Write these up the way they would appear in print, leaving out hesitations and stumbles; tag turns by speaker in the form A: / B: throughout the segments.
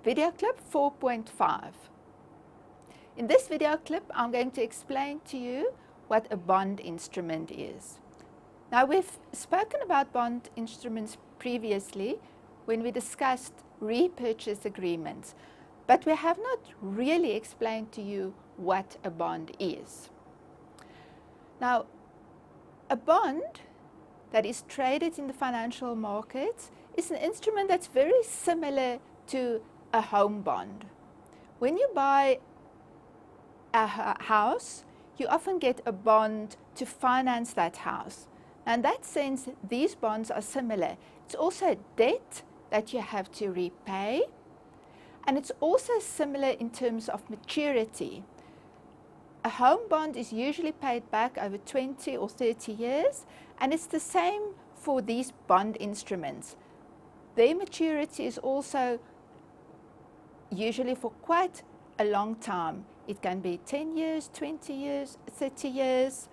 A: Video clip 4.5. In this video clip, I'm going to explain to you what a bond instrument is. Now, we've spoken about bond instruments previously when we discussed repurchase agreements, but we have not really explained to you what a bond is. Now, a bond that is traded in the financial markets is an instrument that's very similar to a home bond. When you buy a house, you often get a bond to finance that house. And in that sense, these bonds are similar. It's also a debt that you have to repay, and it's also similar in terms of maturity. A home bond is usually paid back over 20 or 30 years, and it's the same for these bond instruments. Their maturity is also usually for quite a long time. It can be 10 years, 20 years, 30 years,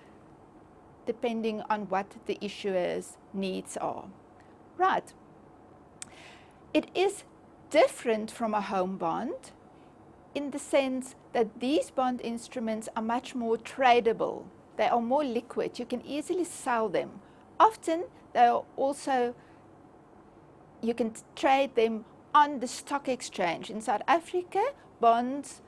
A: depending on what the issuer's needs are. Right. It is different from a home bond in the sense that these bond instruments are much more tradable. They are more liquid. You can easily sell them. Often they are also, you can trade them on the stock exchange. In South Africa, bonds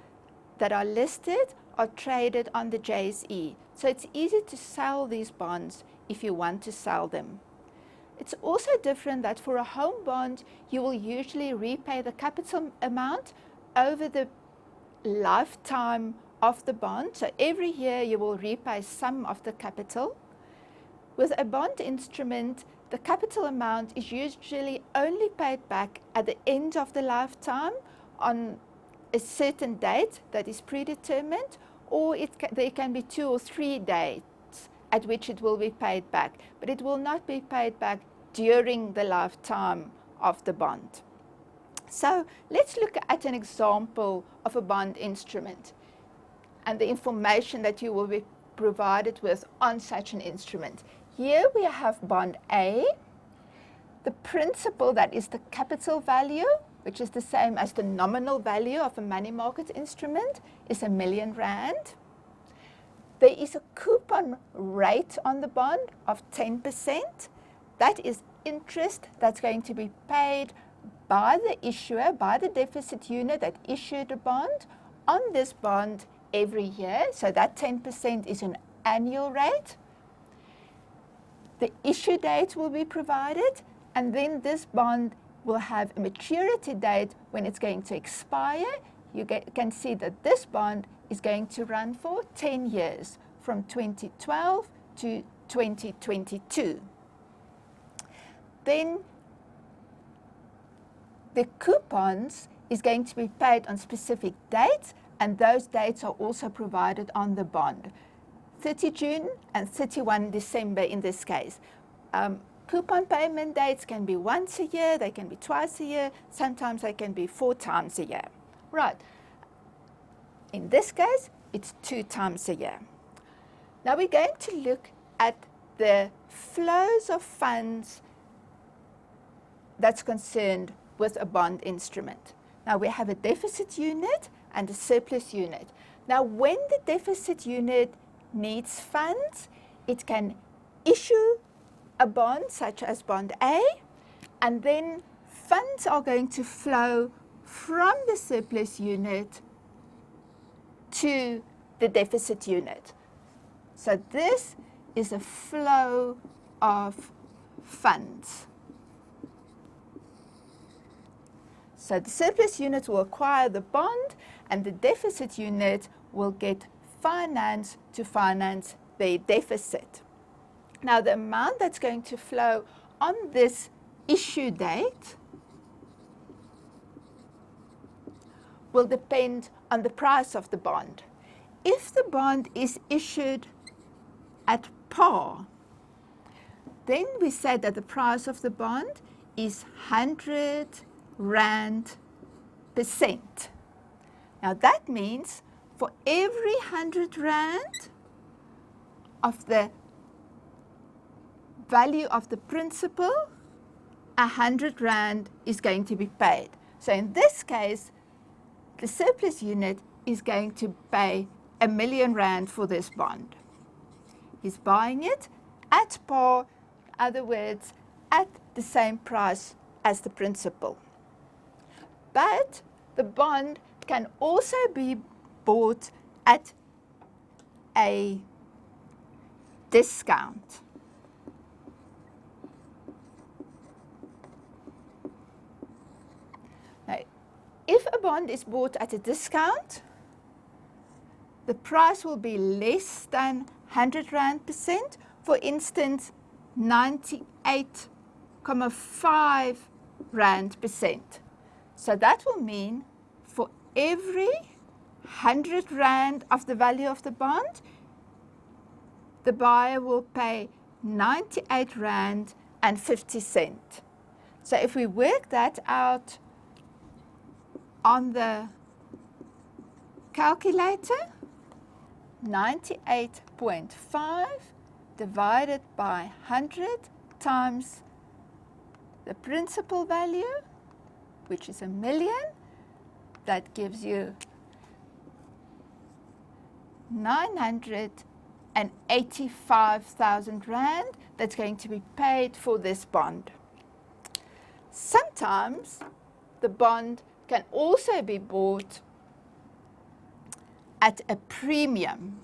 A: that are listed are traded on the JSE. So it's easy to sell these bonds if you want to sell them. It's also different that for a home bond, you will usually repay the capital amount over the lifetime of the bond. So every year you will repay some of the capital. With a bond instrument, the capital amount is usually only paid back at the end of the lifetime on a certain date that is predetermined, or there can be 2 or 3 dates at which it will be paid back, but it will not be paid back during the lifetime of the bond. So let's look at an example of a bond instrument and the information that you will be provided with on such an instrument. Here we have bond A. The principal, that is the capital value, which is the same as the nominal value of a money market instrument, is R1 million. There is a coupon rate on the bond of 10%. That is interest that's going to be paid by the issuer, by the deficit unit that issued a bond on this bond every year. So that 10% is an annual rate. The issue date will be provided, and then this bond will have a maturity date when it's going to expire. You can see that this bond is going to run for 10 years, from 2012 to 2022. Then the coupons is going to be paid on specific dates, and those dates are also provided on the bond. 30 June and 31 December in this case. Coupon payment dates can be once a year, they can be twice a year, sometimes they can be 4 times a year. Right. In this case, it's 2 times a year. Now we're going to look at the flows of funds that's concerned with a bond instrument. Now we have a deficit unit and a surplus unit. Now when the deficit unit needs funds, it can issue a bond such as bond A, and then funds are going to flow from the surplus unit to the deficit unit. So this is a flow of funds. So the surplus unit will acquire the bond, and the deficit unit will get finance to finance their deficit. Now the amount that's going to flow on this issue date will depend on the price of the bond. If the bond is issued at par, then we say that the price of the bond is 100 Rand percent. Now that means for every 100 Rand of the value of the principal, 100 Rand is going to be paid. So in this case, the surplus unit is going to pay R1,000,000 for this bond. He's buying it at par, in other words, at the same price as the principal. But the bond can also be bought at a discount. Now, if a bond is bought at a discount, the price will be less than R100%, for instance, 98.5 Rand percent. So that will mean for every 100 Rand of the value of the bond, the buyer will pay 98 Rand and 50 cents. So if we work that out on the calculator, 98.5 divided by 100 times the principal value, which is R1,000,000, that gives you 985,000 Rand that's going to be paid for this bond. Sometimes the bond can also be bought at a premium.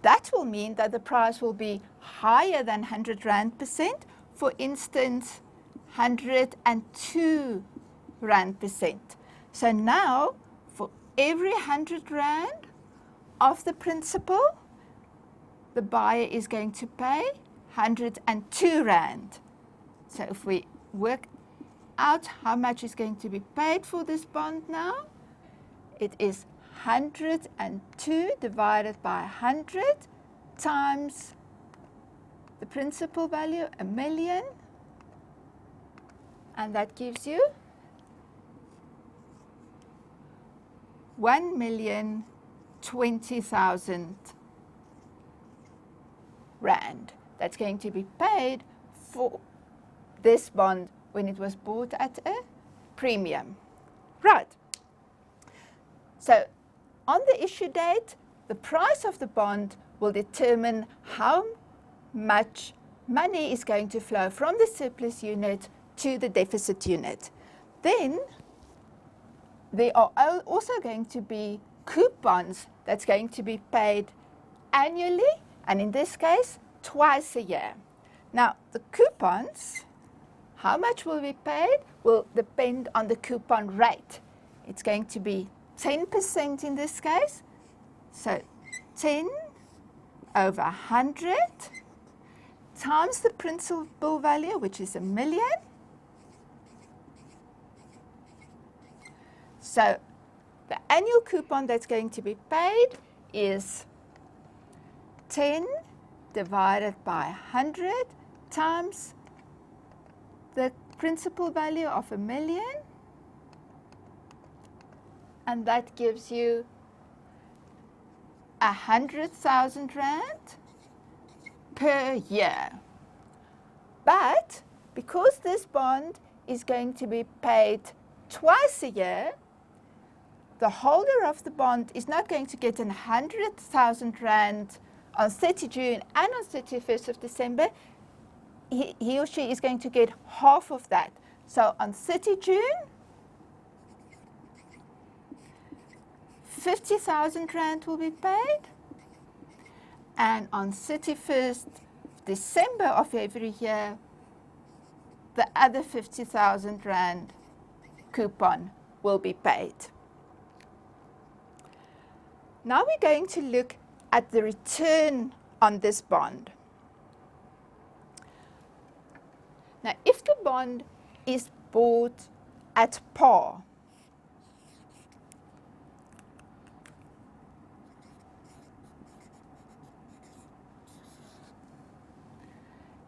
A: That will mean that the price will be higher than 100 Rand%, for instance, 102 Rand%. So now, for every 100 Rand of the principal, the buyer is going to pay 102 Rand. So if we work out how much is going to be paid for this bond now, it is 102 divided by 100 times the principal value, R1,000,000, and that gives you 1,020,000 Rand. That's going to be paid for this bond when it was bought at a premium. Right. So on the issue date, the price of the bond will determine how much money is going to flow from the surplus unit to the deficit unit. Then there are also going to be coupons that's going to be paid annually, and in this case, twice a year. Now, the coupons, how much will be paid, will depend on the coupon rate. It's going to be 10% in this case. So 10 over 100 times the principal value, which is R1,000,000. So the annual coupon that's going to be paid is 10 divided by 100 times the principal value of R1,000,000, and that gives you 100,000 Rand per year. But because this bond is going to be paid twice a year, the holder of the bond is not going to get 100,000 Rand on 30 June and on 31st of December. He or she is going to get half of that. So on 30 June, 50,000 Rand will be paid, and on 31st December of every year, the other 50,000 Rand coupon will be paid. Now we're going to look at the return on this bond. Now, if the bond is bought at par,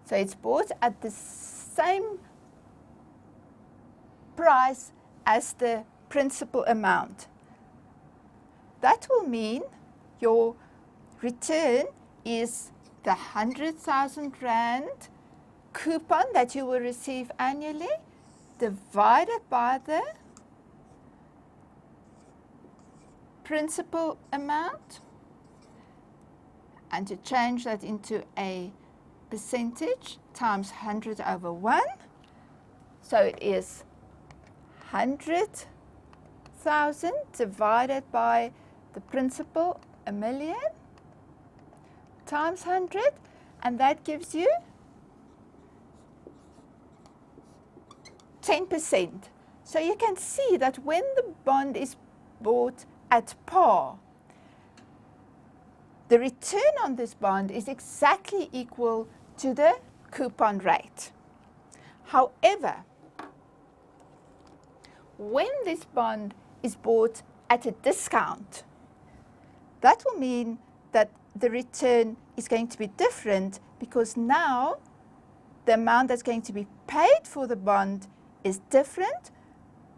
A: so it's bought at the same price as the principal amount. That will mean your return is the 100,000 Rand coupon that you will receive annually divided by the principal amount, and to change that into a percentage times 100 over 1. So it is 100,000 divided by the principal, 1,000,000, times 100, and that gives you 10%. So you can see that when the bond is bought at par, the return on this bond is exactly equal to the coupon rate. However, when this bond is bought at a discount, that will mean that the return is going to be different, because now the amount that's going to be paid for the bond is different,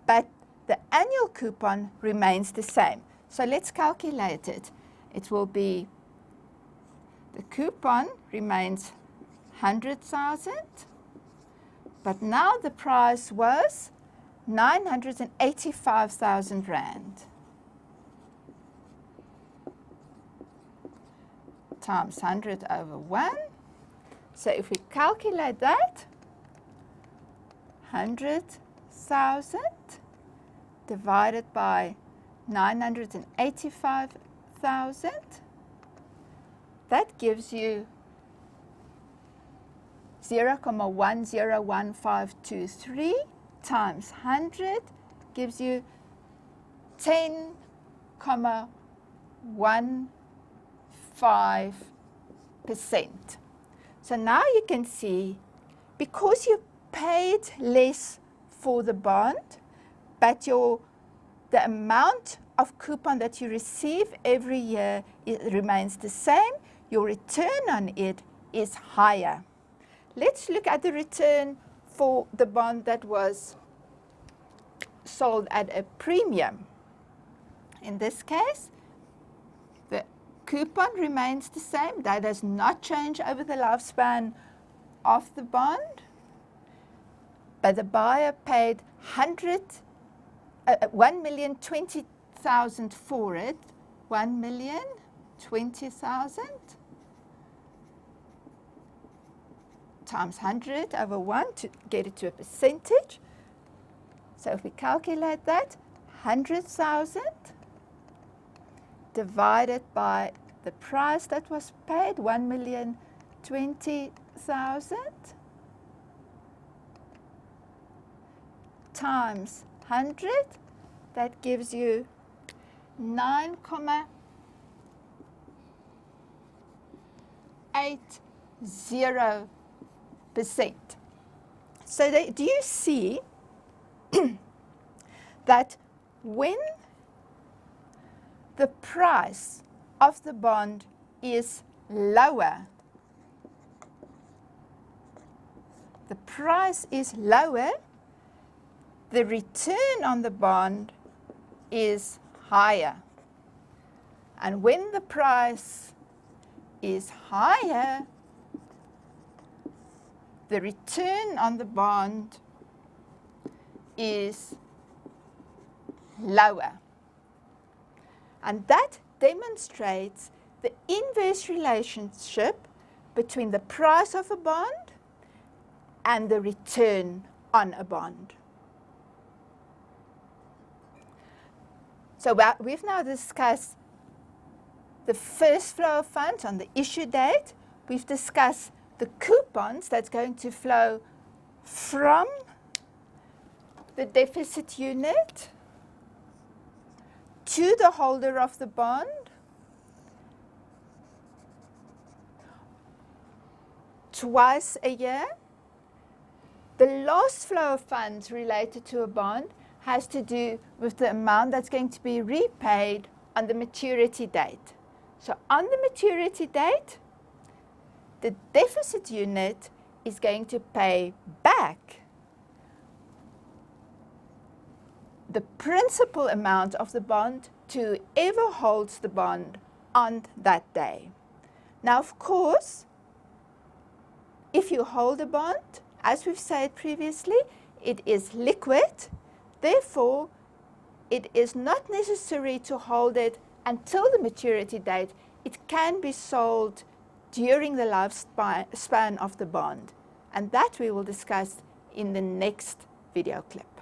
A: but the annual coupon remains the same. So let's calculate it. It will be, the coupon remains 100,000, but now the price was 985,000 rand. Times 100 over 1. So if we calculate that, 100,000 divided by 985,000, that gives you 0.101523 times 100 gives you 10.15%. So now you can see, because you paid less for the bond, but the amount of coupon that you receive every year remains the same, your return on it is higher. Let's look at the return for the bond that was sold at a premium. In this case, the coupon remains the same. That does not change over the lifespan of the bond. But the buyer paid 1,020,000 for it, 1,020,000 times 100 over 1 to get it to a percentage. So if we calculate that, 100,000 divided by the price that was paid, 1,020,000 times 100, that gives you 9.80%. So do you see that when the price of the bond is lower, the return on the bond is higher. And when the price is higher, the return on the bond is lower. And that demonstrates the inverse relationship between the price of a bond and the return on a bond. So we've now discussed the first flow of funds on the issue date. We've discussed the coupons that's going to flow from the deficit unit to the holder of the bond twice a year. The last flow of funds related to a bond has to do with the amount that's going to be repaid on the maturity date. So on the maturity date, the deficit unit is going to pay back the principal amount of the bond to whoever holds the bond on that day. Now, of course, if you hold a bond, as we've said previously, it is liquid. Therefore, it is not necessary to hold it until the maturity date. It can be sold during the lifespan of the bond. And that we will discuss in the next video clip.